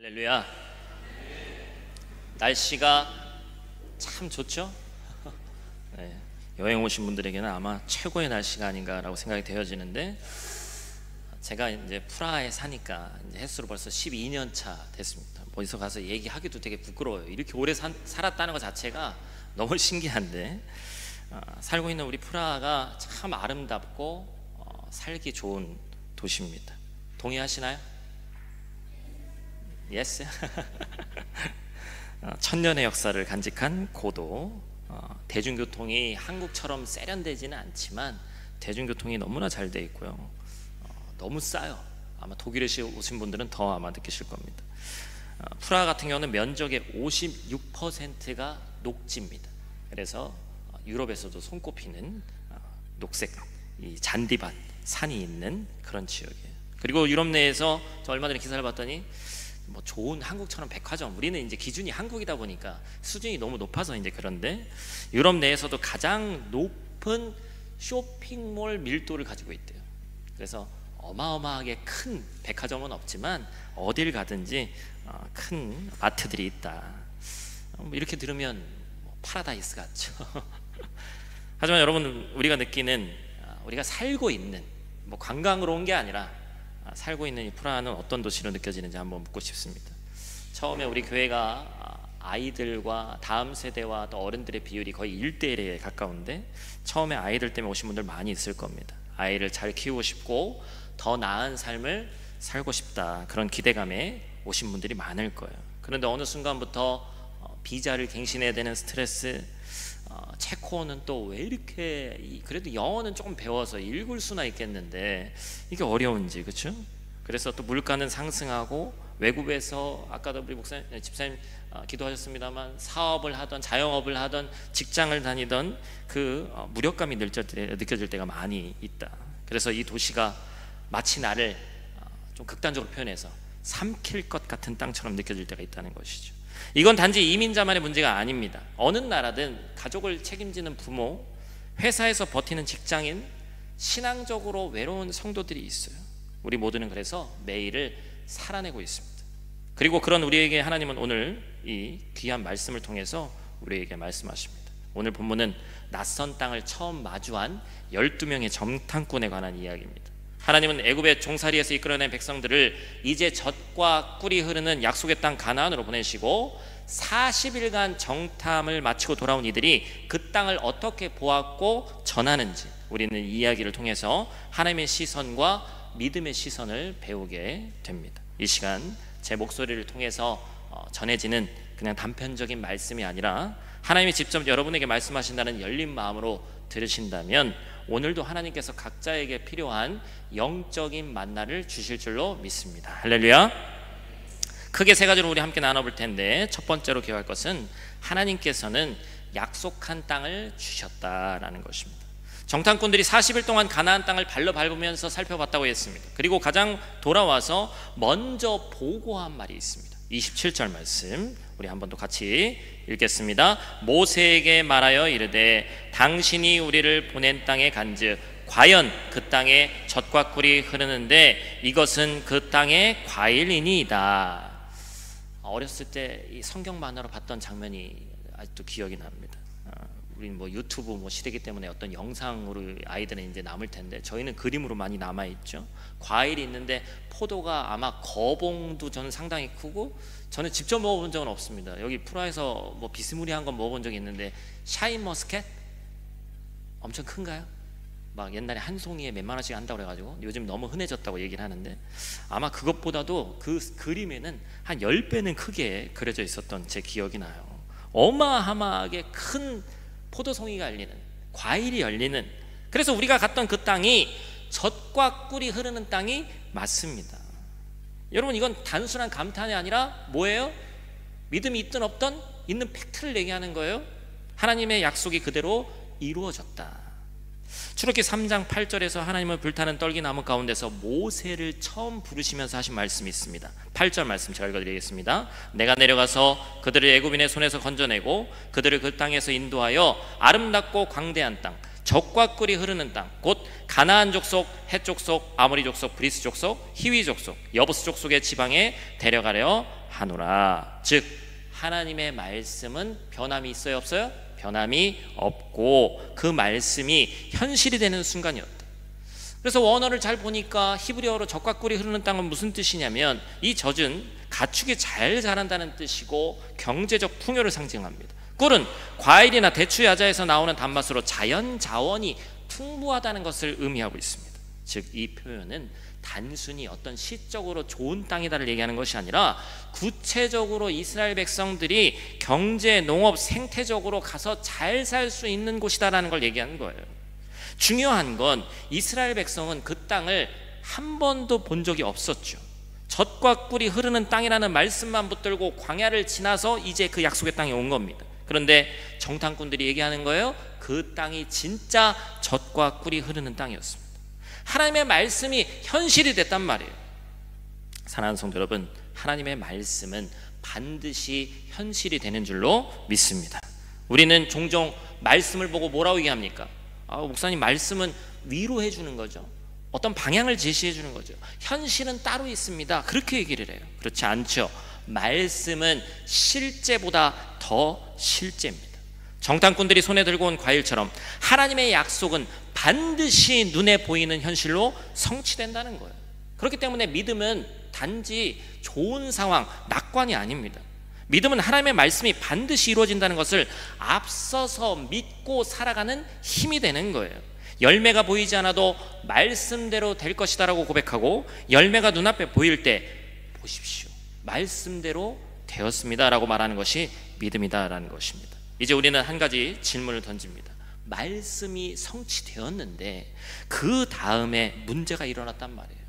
할렐루야. 날씨가 참 좋죠? 네, 여행 오신 분들에게는 아마 최고의 날씨가 아닌가라고 생각이 되어지는데, 제가 이제 프라하에 사니까 이제 햇수로 벌써 12년 차 됐습니다. 어디서 가서 얘기하기도 되게 부끄러워요. 이렇게 오래 살았다는 것 자체가 너무 신기한데, 살고 있는 우리 프라하가 참 아름답고 살기 좋은 도시입니다. 동의하시나요? 예스. 천년의 역사를 간직한 고도. 대중교통이 한국처럼 세련되지는 않지만 대중교통이 너무나 잘 돼 있고요. 너무 싸요. 아마 독일에 오신 분들은 더 아마 느끼실 겁니다. 프라하 같은 경우는 면적의 56%가 녹지입니다. 그래서 유럽에서도 손꼽히는 녹색 이 잔디밭 산이 있는 그런 지역이에요. 그리고 유럽 내에서 저 얼마 전에 기사를 봤더니 뭐 좋은 한국처럼 백화점, 우리는 이제 기준이 한국이다 보니까 수준이 너무 높아서 이제 그런데, 유럽 내에서도 가장 높은 쇼핑몰 밀도를 가지고 있대요. 그래서 어마어마하게 큰 백화점은 없지만 어딜 가든지 큰 마트들이 있다. 이렇게 들으면 파라다이스 같죠. 하지만 여러분, 우리가 느끼는, 우리가 살고 있는, 뭐 관광으로 온 게 아니라 살고 있는 이 프라하는 어떤 도시로 느껴지는지 한번 묻고 싶습니다. 처음에 우리 교회가 아이들과 다음 세대와 또 어른들의 비율이 거의 1대1에 가까운데, 처음에 아이들 때문에 오신 분들 많이 있을 겁니다. 아이를 잘 키우고 싶고 더 나은 삶을 살고 싶다, 그런 기대감에 오신 분들이 많을 거예요. 그런데 어느 순간부터 비자를 갱신해야 되는 스트레스, 체코어는 또 왜 이렇게, 그래도 영어는 조금 배워서 읽을 수나 있겠는데 이게 어려운지, 그렇죠? 그래서 또 물가는 상승하고, 외국에서 아까도 우리 목사님, 집사님 기도하셨습니다만, 사업을 하던, 자영업을 하던, 직장을 다니던 그 무력감이 느껴질 때가 많이 있다. 그래서 이 도시가 마치 나를 좀 극단적으로 표현해서 삼킬 것 같은 땅처럼 느껴질 때가 있다는 것이죠. 이건 단지 이민자만의 문제가 아닙니다. 어느 나라든 가족을 책임지는 부모, 회사에서 버티는 직장인, 신앙적으로 외로운 성도들이 있어요. 우리 모두는 그래서 매일을 살아내고 있습니다. 그리고 그런 우리에게 하나님은 오늘 이 귀한 말씀을 통해서 우리에게 말씀하십니다. 오늘 본문은 낯선 땅을 처음 마주한 12명의 정탐꾼에 관한 이야기입니다. 하나님은 애굽의 종살이에서 이끌어낸 백성들을 이제 젖과 꿀이 흐르는 약속의 땅 가나안으로 보내시고, 40일간 정탐을 마치고 돌아온 이들이 그 땅을 어떻게 보았고 전하는지, 우리는 이 이야기를 통해서 하나님의 시선과 믿음의 시선을 배우게 됩니다. 이 시간 제 목소리를 통해서 전해지는 그냥 단편적인 말씀이 아니라, 하나님이 직접 여러분에게 말씀하신다는 열린 마음으로 들으신다면 오늘도 하나님께서 각자에게 필요한 영적인 만나를 주실 줄로 믿습니다. 할렐루야. 크게 세 가지로 우리 함께 나눠볼 텐데, 첫 번째로 기억할 것은 하나님께서는 약속한 땅을 주셨다라는 것입니다. 정탐꾼들이 40일 동안 가나안 땅을 발로 밟으면서 살펴봤다고 했습니다. 그리고 가장 돌아와서 먼저 보고한 말이 있습니다. 27절 말씀 우리 한 번 더 같이 읽겠습니다. 모세에게 말하여 이르되 당신이 우리를 보낸 땅에 간즉 과연 그 땅에 젖과 꿀이 흐르는데 이것은 그 땅의 과일이니이다. 어렸을 때 이 성경 만화로 봤던 장면이 아직도 기억이 납니다. 우리는 뭐 유튜브 뭐 시대이기 때문에 어떤 영상으로 아이들은 이제 남을 텐데, 저희는 그림으로 많이 남아 있죠. 과일이 있는데 포도가 아마 거봉도 저는 상당히 크고, 저는 직접 먹어본 적은 없습니다. 여기 프라하에서 뭐 비스무리한 건 먹어본 적이 있는데, 샤인머스켓 엄청 큰가요? 막 옛날에 한 송이에 몇만 원씩 한다고 그래가지고 요즘 너무 흔해졌다고 얘기를 하는데, 아마 그것보다도 그 그림에는 한 10배는 크게 그려져 있었던 제 기억이 나요. 어마어마하게 큰 포도송이가 열리는, 과일이 열리는, 그래서 우리가 갔던 그 땅이 젖과 꿀이 흐르는 땅이 맞습니다. 여러분, 이건 단순한 감탄이 아니라 뭐예요? 믿음이 있든 없든 있는 팩트를 얘기하는 거예요. 하나님의 약속이 그대로 이루어졌다. 출애굽기 3장 8절에서 하나님은 불타는 떨기나무 가운데서 모세를 처음 부르시면서 하신 말씀이 있습니다. 8절 말씀 제가 읽어드리겠습니다. 내가 내려가서 그들을 애굽인의 손에서 건져내고 그들을 그 땅에서 인도하여 아름답고 광대한 땅, 젖과 꿀이 흐르는 땅, 곧 가나안 족속, 헷 족속, 아모리 족속, 브리스 족속, 히위 족속, 여부스 족속의 지방에 데려가려 하노라. 즉 하나님의 말씀은 변함이 있어요, 없어요? 변함이 없고 그 말씀이 현실이 되는 순간이었다. 그래서 원어를 잘 보니까 히브리어로 젖과 꿀이 흐르는 땅은 무슨 뜻이냐면 이 젖은 가축이 잘 자란다는 뜻이고 경제적 풍요를 상징합니다. 꿀은 과일이나 대추 야자에서 나오는 단맛으로 자연 자원이 풍부하다는 것을 의미하고 있습니다. 즉 이 표현은 단순히 어떤 시적으로 좋은 땅이다를 얘기하는 것이 아니라 구체적으로 이스라엘 백성들이 경제, 농업, 생태적으로 가서 잘 살 수 있는 곳이다라는 걸 얘기하는 거예요. 중요한 건 이스라엘 백성은 그 땅을 한 번도 본 적이 없었죠. 젖과 꿀이 흐르는 땅이라는 말씀만 붙들고 광야를 지나서 이제 그 약속의 땅에 온 겁니다. 그런데 정탐꾼들이 얘기하는 거예요. 그 땅이 진짜 젖과 꿀이 흐르는 땅이었습니다. 하나님의 말씀이 현실이 됐단 말이에요. 사랑하는 성도 여러분, 하나님의 말씀은 반드시 현실이 되는 줄로 믿습니다. 우리는 종종 말씀을 보고 뭐라고 얘기합니까? 목사님, 말씀은 위로해 주는 거죠. 어떤 방향을 제시해 주는 거죠. 현실은 따로 있습니다. 그렇게 얘기를 해요. 그렇지 않죠. 말씀은 실제보다 더 실제입니다. 정탐꾼들이 손에 들고 온 과일처럼 하나님의 약속은 반드시 눈에 보이는 현실로 성취된다는 거예요. 그렇기 때문에 믿음은 단지 좋은 상황, 낙관이 아닙니다. 믿음은 하나님의 말씀이 반드시 이루어진다는 것을 앞서서 믿고 살아가는 힘이 되는 거예요. 열매가 보이지 않아도 말씀대로 될 것이다 라고 고백하고, 열매가 눈앞에 보일 때 보십시오, 말씀대로 되었습니다 라고 말하는 것이 믿음이다 라는 것입니다. 이제 우리는 한 가지 질문을 던집니다. 말씀이 성취되었는데 그 다음에 문제가 일어났단 말이에요.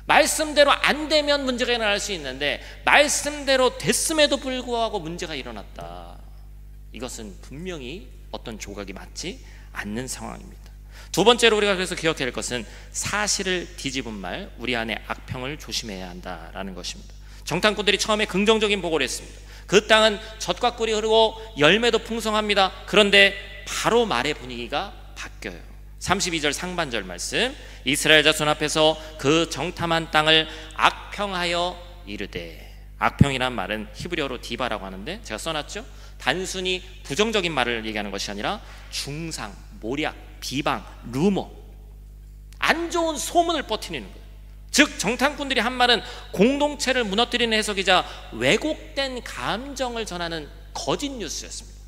말씀대로 안 되면 문제가 일어날 수 있는데 말씀대로 됐음에도 불구하고 문제가 일어났다. 이것은 분명히 어떤 조각이 맞지 않는 상황입니다. 두 번째로 우리가 그래서 기억해야 할 것은 사실을 뒤집은 말, 우리 안에 악평을 조심해야 한다라는 것입니다. 정탐꾼들이 처음에 긍정적인 보고를 했습니다. 그 땅은 젖과 꿀이 흐르고 열매도 풍성합니다. 그런데 바로 말의 분위기가 바뀌어요. 32절 상반절 말씀, 이스라엘 자손 앞에서 그 정탐한 땅을 악평하여 이르되, 악평이란 말은 히브리어로 디바라고 하는데 제가 써놨죠. 단순히 부정적인 말을 얘기하는 것이 아니라 중상, 모략, 비방, 루머, 안 좋은 소문을 뻗어내는 거예요. 즉 정탐꾼들이 한 말은 공동체를 무너뜨리는 해석이자 왜곡된 감정을 전하는 거짓 뉴스였습니다.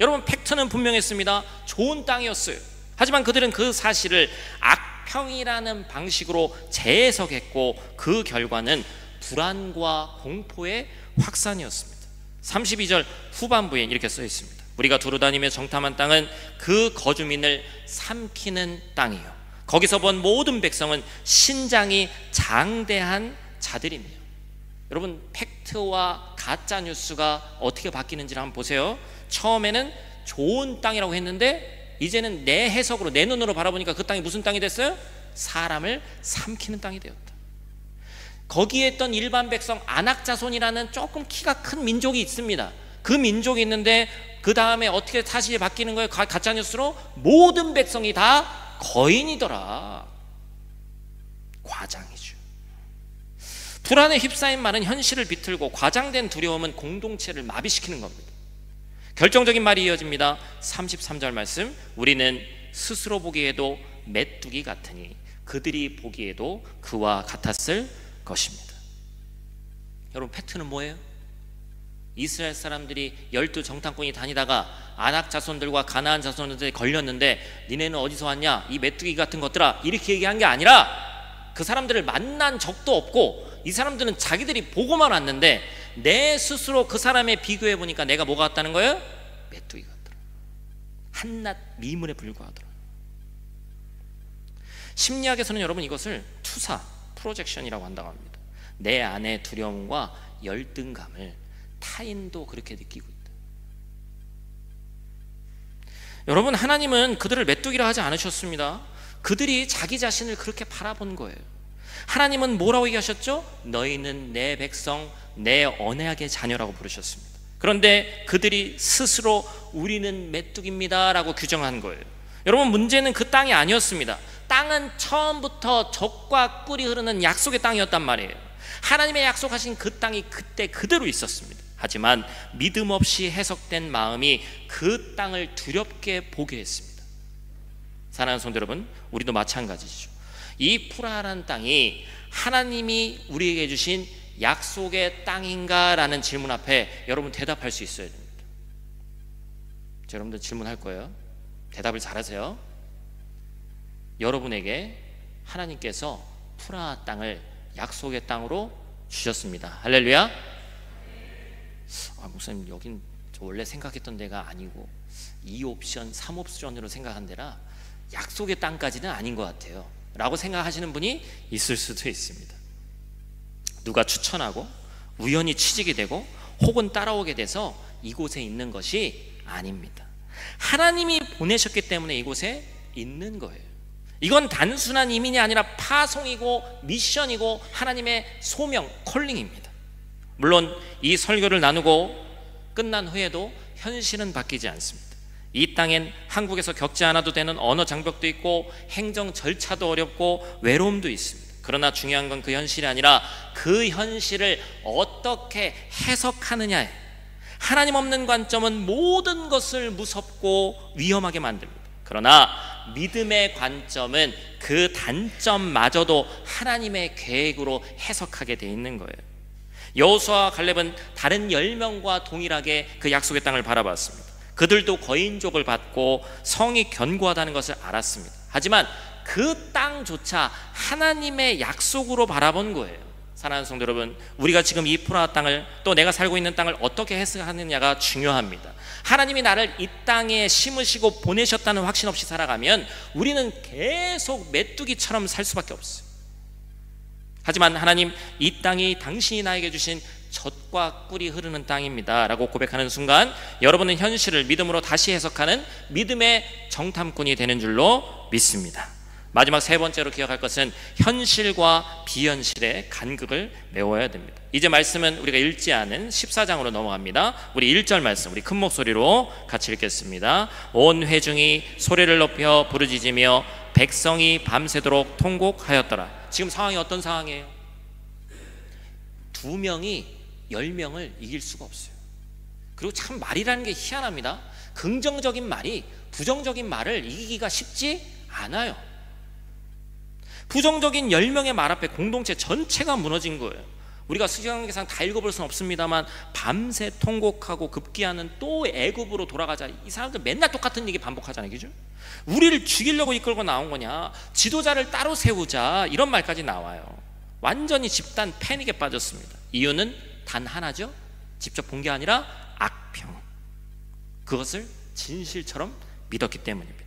여러분, 팩트는 분명했습니다. 좋은 땅이었어요. 하지만 그들은 그 사실을 악평이라는 방식으로 재해석했고 그 결과는 불안과 공포의 확산이었습니다. 32절 후반부에 이렇게 써 있습니다. 우리가 두루다니며 정탐한 땅은 그 거주민을 삼키는 땅이요, 거기서 본 모든 백성은 신장이 장대한 자들이며. 여러분, 팩트와 가짜 뉴스가 어떻게 바뀌는지를 한번 보세요. 처음에는 좋은 땅이라고 했는데 이제는 내 해석으로, 내 눈으로 바라보니까 그 땅이 무슨 땅이 됐어요? 사람을 삼키는 땅이 되었다. 거기에 있던 일반 백성 아낙자손이라는 조금 키가 큰 민족이 있습니다. 그 민족이 있는데 그 다음에 어떻게 사실이 바뀌는 거예요? 가짜 뉴스로 모든 백성이 다 거인이더라. 과장이죠. 불안에 휩싸인 말은 현실을 비틀고 과장된 두려움은 공동체를 마비시키는 겁니다. 결정적인 말이 이어집니다. 33절 말씀, 우리는 스스로 보기에도 메뚜기 같으니 그들이 보기에도 그와 같았을 것입니다. 여러분, 팩트는 뭐예요? 이스라엘 사람들이 12 정탐꾼이 다니다가 아낙 자손들과 가나안 자손들에 걸렸는데 니네는 어디서 왔냐, 이 메뚜기 같은 것들아, 이렇게 얘기한 게 아니라 그 사람들을 만난 적도 없고 이 사람들은 자기들이 보고만 왔는데 내 스스로 그 사람에 비교해 보니까 내가 뭐가 같다는 거예요? 메뚜기 같더라. 한낱 미문에 불과하더라. 심리학에서는 여러분 이것을 투사, 프로젝션이라고 한다고 합니다. 내 안의 두려움과 열등감을 타인도 그렇게 느끼고 있다. 여러분, 하나님은 그들을 메뚜기라 하지 않으셨습니다. 그들이 자기 자신을 그렇게 바라본 거예요. 하나님은 뭐라고 얘기하셨죠? 너희는 내 백성, 내 언약의 자녀라고 부르셨습니다. 그런데 그들이 스스로 우리는 메뚜기입니다 라고 규정한 거예요. 여러분, 문제는 그 땅이 아니었습니다. 땅은 처음부터 젖과 꿀이 흐르는 약속의 땅이었단 말이에요. 하나님의 약속하신 그 땅이 그때 그대로 있었습니다. 하지만 믿음 없이 해석된 마음이 그 땅을 두렵게 보게 했습니다. 사랑하는 성도 여러분, 우리도 마찬가지죠. 이 프라하라는 땅이 하나님이 우리에게 주신 약속의 땅인가? 라는 질문 앞에 여러분 대답할 수 있어야 됩니다. 여러분들 질문할 거예요. 대답을 잘하세요. 여러분에게 하나님께서 프라하 땅을 약속의 땅으로 주셨습니다. 할렐루야. 목사님, 여긴 저 원래 생각했던 데가 아니고 2옵션 3옵션으로 생각한 데라 약속의 땅까지는 아닌 것 같아요 라고 생각하시는 분이 있을 수도 있습니다. 누가 추천하고 우연히 취직이 되고 혹은 따라오게 돼서 이곳에 있는 것이 아닙니다. 하나님이 보내셨기 때문에 이곳에 있는 거예요. 이건 단순한 이민이 아니라 파송이고 미션이고 하나님의 소명, 컬링입니다. 물론 이 설교를 나누고 끝난 후에도 현실은 바뀌지 않습니다. 이 땅엔 한국에서 겪지 않아도 되는 언어 장벽도 있고 행정 절차도 어렵고 외로움도 있습니다. 그러나 중요한 건 그 현실이 아니라 그 현실을 어떻게 해석하느냐에, 하나님 없는 관점은 모든 것을 무섭고 위험하게 만듭니다. 그러나 믿음의 관점은 그 단점마저도 하나님의 계획으로 해석하게 돼 있는 거예요. 여호수아와 갈렙은 다른 10명과 동일하게 그 약속의 땅을 바라봤습니다. 그들도 거인족을 받고 성이 견고하다는 것을 알았습니다. 하지만 그 땅조차 하나님의 약속으로 바라본 거예요. 사랑하는 성도 여러분, 우리가 지금 이 프라하 땅을, 또 내가 살고 있는 땅을 어떻게 해석하느냐가 중요합니다. 하나님이 나를 이 땅에 심으시고 보내셨다는 확신 없이 살아가면 우리는 계속 메뚜기처럼 살 수밖에 없어요. 하지만 하나님, 이 땅이 당신이 나에게 주신 젖과 꿀이 흐르는 땅입니다 라고 고백하는 순간 여러분은 현실을 믿음으로 다시 해석하는 믿음의 정탐꾼이 되는 줄로 믿습니다. 마지막 세 번째로 기억할 것은 현실과 비현실의 간극을 메워야 됩니다. 이제 말씀은 우리가 읽지 않은 14장으로 넘어갑니다. 우리 1절 말씀 우리 큰 목소리로 같이 읽겠습니다. 온 회중이 소리를 높여 부르짖으며 백성이 밤새도록 통곡하였더라. 지금 상황이 어떤 상황이에요? 2명이 10명을 이길 수가 없어요. 그리고 참 말이라는 게 희한합니다. 긍정적인 말이 부정적인 말을 이기기가 쉽지 않아요. 부정적인 10명의 말 앞에 공동체 전체가 무너진 거예요. 우리가 수경계상 다 읽어볼 수는 없습니다만 밤새 통곡하고 급기야는 또 애굽으로 돌아가자. 이 사람들 맨날 똑같은 얘기 반복하잖아요. 그죠? 우리를 죽이려고 이끌고 나온 거냐, 지도자를 따로 세우자, 이런 말까지 나와요. 완전히 집단 패닉에 빠졌습니다. 이유는 단 하나죠. 직접 본 게 아니라 악평, 그것을 진실처럼 믿었기 때문입니다.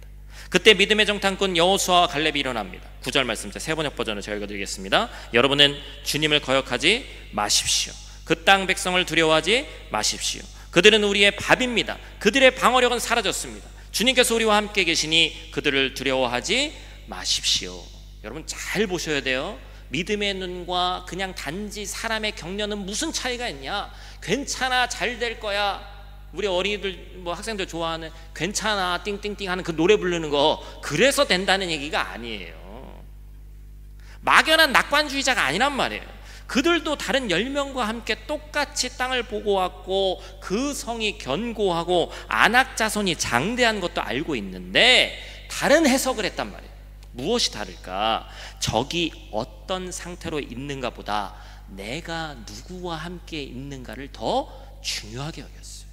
그때 믿음의 정탐꾼 여호수아와 갈렙이 일어납니다. 9절 말씀, 세 번역 버전을 제가 읽어드리겠습니다. 여러분은 주님을 거역하지 마십시오. 그 땅 백성을 두려워하지 마십시오. 그들은 우리의 밥입니다. 그들의 방어력은 사라졌습니다. 주님께서 우리와 함께 계시니 그들을 두려워하지 마십시오. 여러분 잘 보셔야 돼요. 믿음의 눈과 그냥 단지 사람의 격려는 무슨 차이가 있냐? 괜찮아, 잘 될 거야. 우리 어린이들, 학생들 좋아하는 괜찮아 띵띵띵 하는 그 노래 부르는 거, 그래서 된다는 얘기가 아니에요. 막연한 낙관주의자가 아니란 말이에요. 그들도 다른 10명과 함께 똑같이 땅을 보고 왔고 그 성이 견고하고 안악 자손이 장대한 것도 알고 있는데 다른 해석을 했단 말이에요. 무엇이 다를까? 적이 어떤 상태로 있는가 보다 내가 누구와 함께 있는가를 더 중요하게 여겼어요.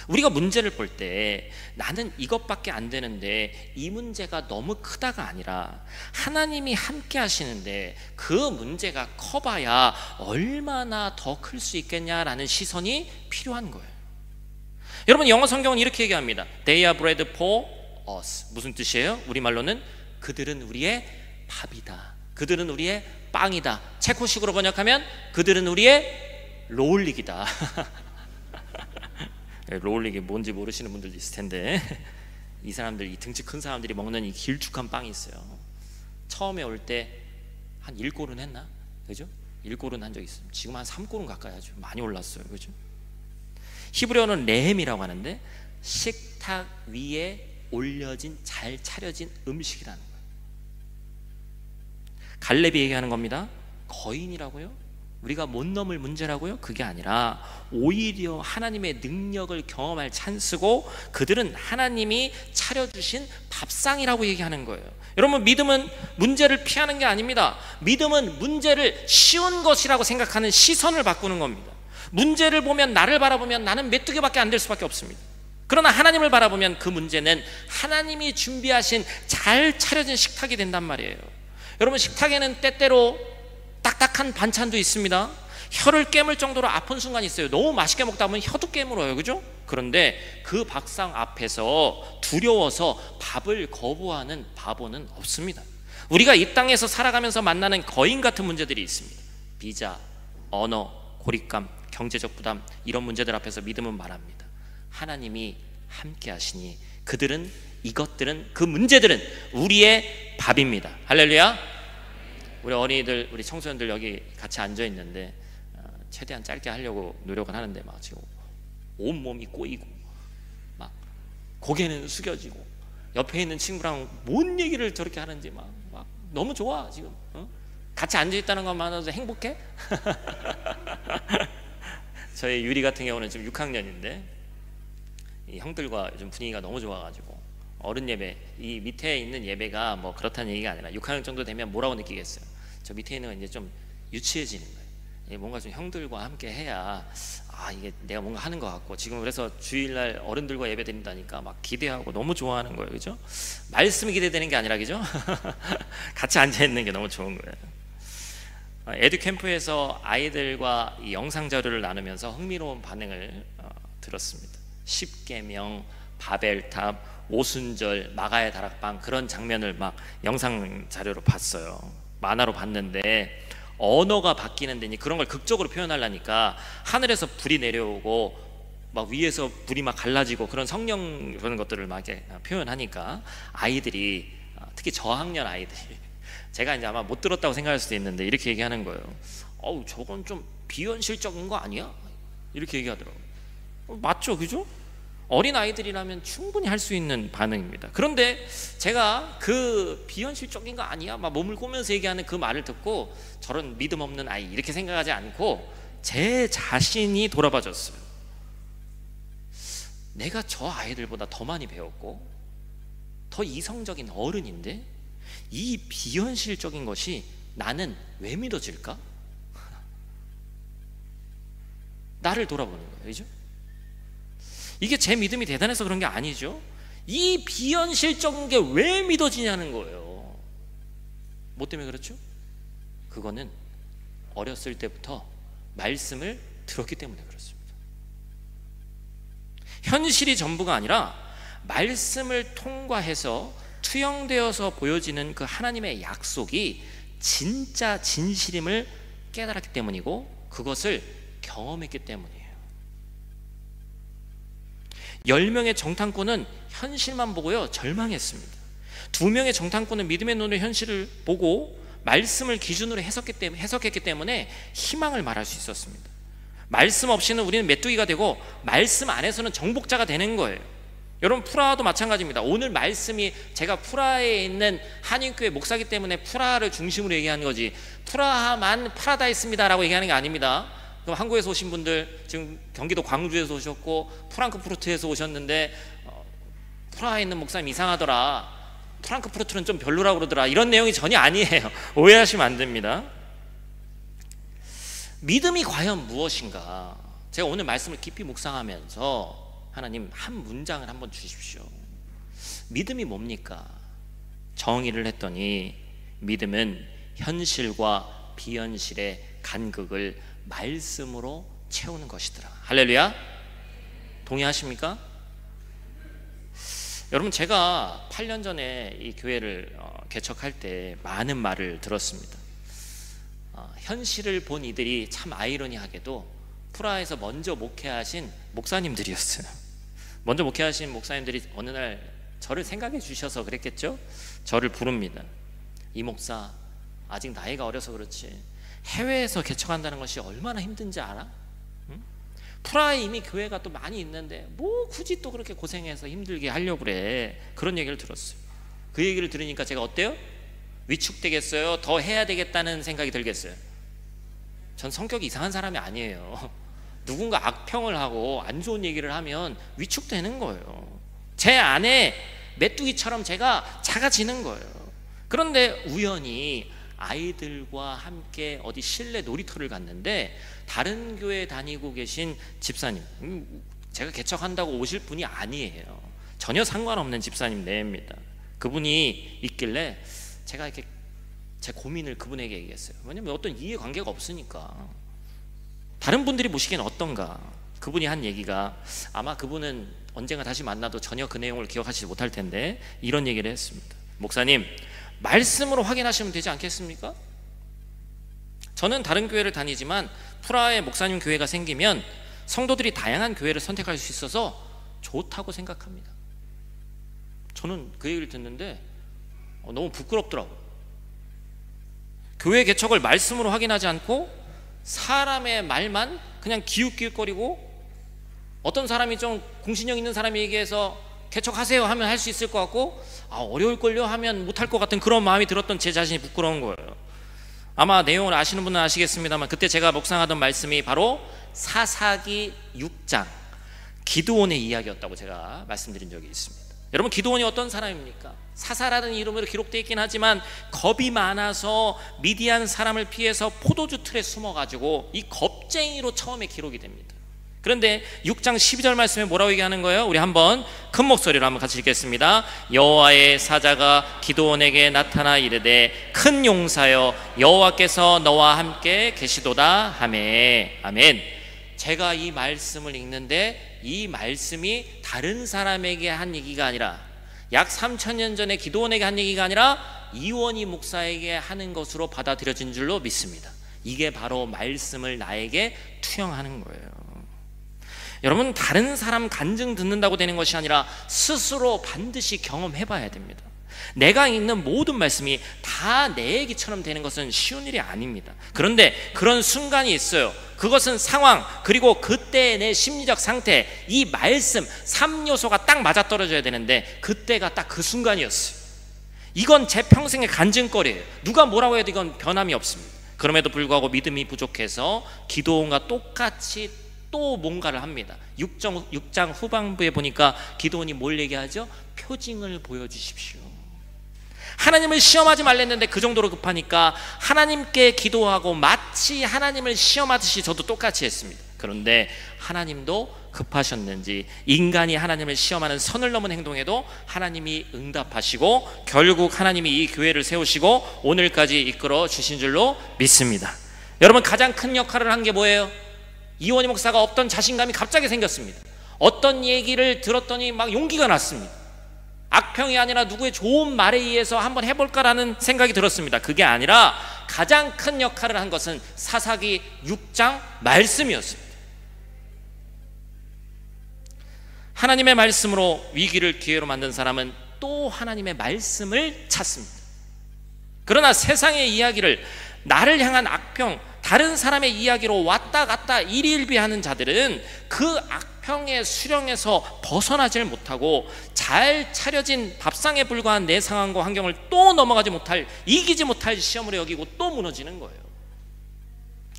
우리가 문제를 볼 때 나는 이것밖에 안 되는데 이 문제가 너무 크다가 아니라 하나님이 함께 하시는데 그 문제가 커봐야 얼마나 더 클 수 있겠냐라는 시선이 필요한 거예요. 여러분 영어 성경은 이렇게 얘기합니다. They are bread for us. 무슨 뜻이에요? 우리말로는 그들은 우리의 밥이다, 그들은 우리의 빵이다. 체코식으로 번역하면 그들은 우리의 롤릭이다. 롤릭이 뭔지 모르시는 분들도 있을 텐데 이 사람들, 이 등치 큰 사람들이 먹는 이 길쭉한 빵이 있어요. 처음에 올 때 한 1골은 했나? 그죠? 1골은 한 적 있어요. 지금 한 3골은 가까이 하죠. 많이 올랐어요. 그죠? 히브리어는 레헴이라고 하는데 식탁 위에 올려진, 잘 차려진 음식이라는 거예요. 갈렙이 얘기하는 겁니다. 거인이라고요? 우리가 못 넘을 문제라고요? 그게 아니라 오히려 하나님의 능력을 경험할 찬스고, 그들은 하나님이 차려주신 밥상이라고 얘기하는 거예요. 여러분, 믿음은 문제를 피하는 게 아닙니다. 믿음은 문제를 쉬운 것이라고 생각하는 시선을 바꾸는 겁니다. 문제를 보면, 나를 바라보면 나는 메뚜기밖에 안 될 수밖에 없습니다. 그러나 하나님을 바라보면 그 문제는 하나님이 준비하신 잘 차려진 식탁이 된단 말이에요. 여러분, 식탁에는 때때로 딱딱한 반찬도 있습니다. 혀를 깨물 정도로 아픈 순간이 있어요. 너무 맛있게 먹다 보면 혀도 깨물어요, 그죠? 그런데 그 밥상 앞에서 두려워서 밥을 거부하는 바보는 없습니다. 우리가 이 땅에서 살아가면서 만나는 거인 같은 문제들이 있습니다. 비자, 언어, 고립감, 경제적 부담, 이런 문제들 앞에서 믿음은 말합니다. 하나님이 함께 하시니 이것들은, 그 문제들은 우리의 밥입니다. 할렐루야. 우리 어린이들, 우리 청소년들 여기 같이 앉아 있는데 최대한 짧게 하려고 노력을 하는데 막 지금 온몸이 꼬이고 막 고개는 숙여지고 옆에 있는 친구랑 뭔 얘기를 저렇게 하는지 막 너무 좋아 지금. 같이 앉아 있다는 것만으로도 행복해? 저희 유리 같은 경우는 지금 6학년인데 이 형들과 요즘 분위기가 너무 좋아가지고 어른 예배, 이 밑에 있는 예배가 뭐 그렇다는 얘기가 아니라 6학년 정도 되면 뭐라고 느끼겠어요? 저 밑에 있는 건 이제 좀 유치해지는 거예요. 뭔가 좀 형들과 함께 해야 이게 내가 뭔가 하는 것 같고, 지금 그래서 주일날 어른들과 예배 드린다니까 막 기대하고 너무 좋아하는 거예요, 그죠? 말씀이 기대되는 게 아니라, 그죠? 같이 앉아 있는 게 너무 좋은 거예요. 에듀 캠프에서 아이들과 이 영상 자료를 나누면서 흥미로운 반응을 들었습니다. 십계명, 바벨탑, 오순절, 마가의 다락방, 그런 장면을 막 영상 자료로 봤어요. 만화로 봤는데 언어가 바뀌는데 그런 걸 극적으로 표현하려니까 하늘에서 불이 내려오고 막 위에서 불이 막 갈라지고 그런 성령 그런 것들을 막 이렇게 표현하니까 아이들이, 특히 저학년 아이들이, 제가 이제 아마 못 들었다고 생각할 수도 있는데 이렇게 얘기하는 거예요. 저건 좀 비현실적인 거 아니야? 이렇게 얘기하더라고요. 맞죠, 그죠? 어린 아이들이라면 충분히 할 수 있는 반응입니다. 그런데 제가 그 비현실적인 거 아니야? 막 몸을 꼬면서 얘기하는 그 말을 듣고 저런 믿음 없는 아이 이렇게 생각하지 않고 제 자신이 돌아봐 줬어요. 내가 저 아이들보다 더 많이 배웠고 더 이성적인 어른인데 이 비현실적인 것이 나는 왜 믿어질까? 나를 돌아보는 거예요, 그죠? 이게 제 믿음이 대단해서 그런 게 아니죠. 이 비현실적인 게 왜 믿어지냐는 거예요. 뭐 때문에 그렇죠? 그거는 어렸을 때부터 말씀을 들었기 때문에 그렇습니다. 현실이 전부가 아니라 말씀을 통과해서 투영되어서 보여지는 그 하나님의 약속이 진짜 진실임을 깨달았기 때문이고, 그것을 경험했기 때문이에요. 10명의 정탐꾼은 현실만 보고요 절망했습니다. 2명의 정탐꾼은 믿음의 눈으로 현실을 보고 말씀을 기준으로 해석했기 때문에 희망을 말할 수 있었습니다. 말씀 없이는 우리는 메뚜기가 되고 말씀 안에서는 정복자가 되는 거예요. 여러분, 프라하도 마찬가지입니다. 오늘 말씀이, 제가 프라하에 있는 한인교회 목사기 때문에 프라하를 중심으로 얘기하는 거지 프라하만 파라다이스입니다 라고 얘기하는 게 아닙니다. 그럼 한국에서 오신 분들, 지금 경기도 광주에서 오셨고 프랑크푸르트에서 오셨는데 프라하에 있는 목사님 이상하더라, 프랑크푸르트는 좀 별로라고 그러더라, 이런 내용이 전혀 아니에요. 오해하시면 안 됩니다. 믿음이 과연 무엇인가? 제가 오늘 말씀을 깊이 묵상하면서 하나님 한 문장을 한번 주십시오. 믿음이 뭡니까? 정의를 했더니 믿음은 현실과 비현실의 간극을 말씀으로 채우는 것이더라. 할렐루야. 동의하십니까? 여러분, 제가 8년 전에 이 교회를 개척할 때 많은 말을 들었습니다. 현실을 본 이들이 참 아이러니하게도 프라하에서 먼저 목회하신 목사님들이었어요. 먼저 목회하신 목사님들이 어느 날 저를 생각해 주셔서 그랬겠죠? 저를 부릅니다. 이 목사, 아직 나이가 어려서 그렇지 해외에서 개척한다는 것이 얼마나 힘든지 알아? 응? 프라하에 이미 교회가 또 많이 있는데 뭐 굳이 또 그렇게 고생해서 힘들게 하려고 그래. 그런 얘기를 들었어요. 그 얘기를 들으니까 제가 어때요? 위축되겠어요? 더 해야 되겠다는 생각이 들겠어요? 전 성격이 이상한 사람이 아니에요. 누군가 악평을 하고 안 좋은 얘기를 하면 위축되는 거예요. 제 안에 메뚜기처럼 제가 작아지는 거예요. 그런데 우연히 아이들과 함께 어디 실내 놀이터를 갔는데 다른 교회 다니고 계신 집사님, 제가 개척한다고 오실 분이 아니에요. 전혀 상관없는 집사님 내입니다. 그분이 있길래 제가 이렇게 제 고민을 그분에게 얘기했어요. 왜냐면 어떤 이해관계가 없으니까. 다른 분들이 보시기엔 어떤가. 그분이 한 얘기가, 아마 그분은 언젠가 다시 만나도 전혀 그 내용을 기억하시지 못할 텐데 이런 얘기를 했습니다. 목사님, 말씀으로 확인하시면 되지 않겠습니까? 저는 다른 교회를 다니지만 프라하에 목사님 교회가 생기면 성도들이 다양한 교회를 선택할 수 있어서 좋다고 생각합니다. 저는 그 얘기를 듣는데 너무 부끄럽더라고요. 교회 개척을 말씀으로 확인하지 않고 사람의 말만 그냥 기웃기웃거리고, 어떤 사람이 좀 공신력 있는 사람이 얘기해서 개척하세요 하면 할 수 있을 것 같고, 어려울걸요 하면 못할 것 같은 그런 마음이 들었던 제 자신이 부끄러운 거예요. 아마 내용을 아시는 분은 아시겠습니다만, 그때 제가 묵상하던 말씀이 바로 사사기 6장 기드온의 이야기였다고 제가 말씀드린 적이 있습니다. 여러분, 기드온이 어떤 사람입니까? 사사라는 이름으로 기록되어 있긴 하지만 겁이 많아서 미디안 사람을 피해서 포도주 틀에 숨어가지고 이 겁쟁이로 처음에 기록이 됩니다. 그런데 6장 12절 말씀에 뭐라고 얘기하는 거예요? 우리 한번 큰 목소리로 한번 같이 읽겠습니다. 여호와의 사자가 기드온에게 나타나 이르되 큰 용사여 여호와께서 너와 함께 계시도다 하매. 아멘. 제가 이 말씀을 읽는데 이 말씀이 다른 사람에게 한 얘기가 아니라, 약 3000년 전에 기드온에게 한 얘기가 아니라 이원희 목사에게 하는 것으로 받아들여진 줄로 믿습니다. 이게 바로 말씀을 나에게 투영하는 거예요. 여러분, 다른 사람 간증 듣는다고 되는 것이 아니라 스스로 반드시 경험해 봐야 됩니다. 내가 읽는 모든 말씀이 다 내 얘기처럼 되는 것은 쉬운 일이 아닙니다. 그런데 그런 순간이 있어요. 그것은 상황, 그리고 그때의 내 심리적 상태, 이 말씀 3요소가 딱 맞아떨어져야 되는데 그때가 딱 그 순간이었어요. 이건 제 평생의 간증거리예요. 누가 뭐라고 해도 이건 변함이 없습니다. 그럼에도 불구하고 믿음이 부족해서 기드온과 똑같이 또 뭔가를 합니다. 6장 후반부에 보니까 기드온이 뭘 얘기하죠? 표징을 보여주십시오. 하나님을 시험하지 말랬는데 그 정도로 급하니까 하나님께 기도하고 마치 하나님을 시험하듯이 저도 똑같이 했습니다. 그런데 하나님도 급하셨는지 인간이 하나님을 시험하는 선을 넘은 행동에도 하나님이 응답하시고 결국 하나님이 이 교회를 세우시고 오늘까지 이끌어 주신 줄로 믿습니다. 여러분, 가장 큰 역할을 한 게 뭐예요? 이원희 목사가 없던 자신감이 갑자기 생겼습니다. 어떤 얘기를 들었더니 막 용기가 났습니다. 악평이 아니라 누구의 좋은 말에 의해서 한번 해볼까라는 생각이 들었습니다. 그게 아니라 가장 큰 역할을 한 것은 사사기 6장 말씀이었습니다. 하나님의 말씀으로 위기를 기회로 만든 사람은 또 하나님의 말씀을 찾습니다. 그러나 세상의 이야기를, 나를 향한 악평, 다른 사람의 이야기로 왔다 갔다 일희일비하는 자들은 그 악평의 수령에서 벗어나질 못하고 잘 차려진 밥상에 불과한 내 상황과 환경을 또 넘어가지 못할, 이기지 못할 시험으로 여기고 또 무너지는 거예요.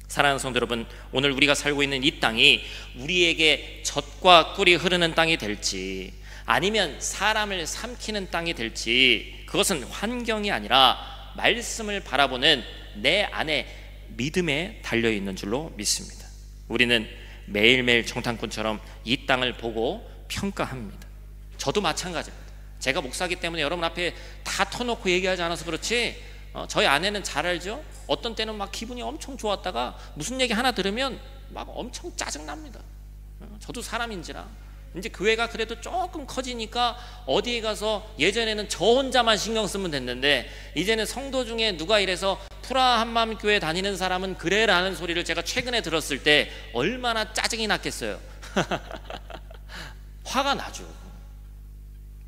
사랑하는 성도 여러분, 오늘 우리가 살고 있는 이 땅이 우리에게 젖과 꿀이 흐르는 땅이 될지 아니면 사람을 삼키는 땅이 될지, 그것은 환경이 아니라 말씀을 바라보는 내 안에 믿음에 달려있는 줄로 믿습니다. 우리는 매일매일 정탐꾼처럼 이 땅을 보고 평가합니다. 저도 마찬가지입니다. 제가 목사기 때문에 여러분 앞에 다 터놓고 얘기하지 않아서 그렇지, 저희 아내는 잘 알죠. 어떤 때는 막 기분이 엄청 좋았다가 무슨 얘기 하나 들으면 막 엄청 짜증납니다. 저도 사람인지라. 이제 교회가 그래도 조금 커지니까 어디에 가서, 예전에는 저 혼자만 신경 쓰면 됐는데 이제는 성도 중에 누가 이래서 프라 한마음교회 다니는 사람은 그래라는 소리를 제가 최근에 들었을 때 얼마나 짜증이 났겠어요. 화가 나죠.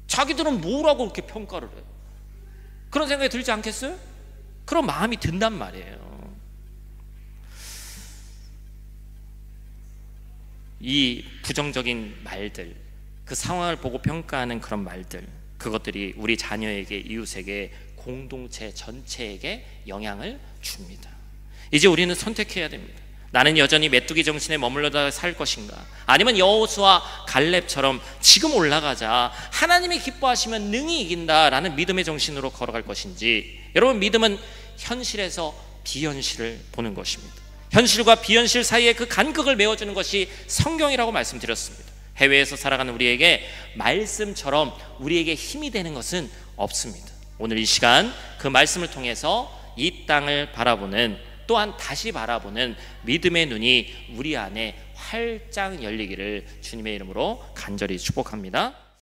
자기들은 뭐라고 그렇게 평가를 해요? 그런 생각이 들지 않겠어요? 그런 마음이 든단 말이에요. 이 부정적인 말들, 그 상황을 보고 평가하는 그런 말들, 그것들이 우리 자녀에게, 이웃에게, 공동체 전체에게 영향을 줍니다. 이제 우리는 선택해야 됩니다. 나는 여전히 메뚜기 정신에 머물러다 살 것인가? 아니면 여호수아 갈렙처럼 지금 올라가자, 하나님이 기뻐하시면 능히 이긴다라는 믿음의 정신으로 걸어갈 것인지. 여러분, 믿음은 현실에서 비현실을 보는 것입니다. 현실과 비현실 사이에 그 간극을 메워주는 것이 성경이라고 말씀드렸습니다. 해외에서 살아가는 우리에게 말씀처럼 우리에게 힘이 되는 것은 없습니다. 오늘 이 시간 그 말씀을 통해서 이 땅을 바라보는, 또한 다시 바라보는 믿음의 눈이 우리 안에 활짝 열리기를 주님의 이름으로 간절히 축복합니다.